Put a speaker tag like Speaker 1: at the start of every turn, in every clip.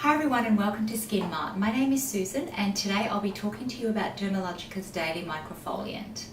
Speaker 1: Hi everyone and welcome to Skinmart. My name is Susan and today I'll be talking to you about Dermalogica's Daily Microfoliant.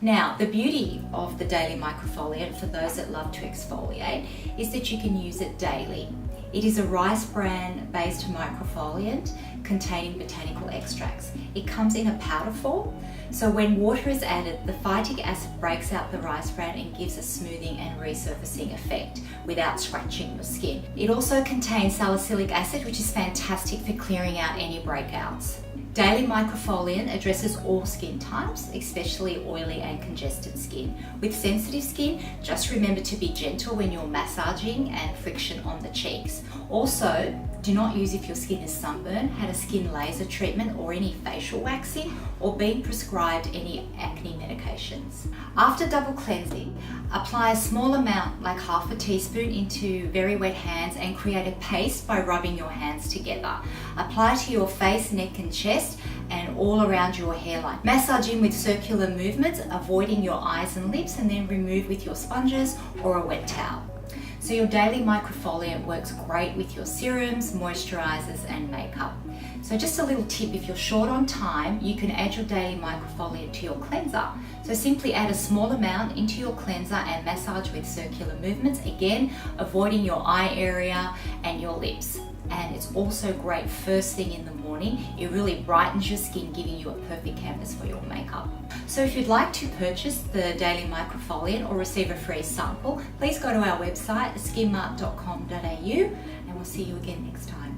Speaker 1: Now, the beauty of the Daily Microfoliant for those that love to exfoliate is that you can use it daily. It is a rice bran based microfoliant containing botanical extracts. It comes in a powder form, so when water is added, the phytic acid breaks out the rice bran and gives a smoothing and resurfacing effect without scratching your skin. It also contains salicylic acid, which is fantastic for clearing out any breakouts. Daily Microfoliant addresses all skin types, especially oily and congested skin. With sensitive skin, just remember to be gentle when you're massaging and friction on the cheeks. Also, do not use if your skin is sunburned, had a skin laser treatment or any facial waxing, or been prescribed any acne medications. After double cleansing, apply a small amount, like half a teaspoon, into very wet hands and create a paste by rubbing your hands together. Apply to your face, neck and chest and all around your hairline. Massage in with circular movements, avoiding your eyes and lips, and then remove with your sponges or a wet towel. So your Daily Microfoliant works great with your serums, moisturizers and makeup. So just a little tip, if you're short on time, you can add your Daily Microfoliant to your cleanser. So simply add a small amount into your cleanser and massage with circular movements, again avoiding your eye area and your lips. And it's also great first thing in the morning. It really brightens your skin, giving you a perfect canvas for your makeup. So if you'd like to purchase the Daily Microfoliant or receive a free sample, please go to our website skinmart.com.au and we'll see you again next time.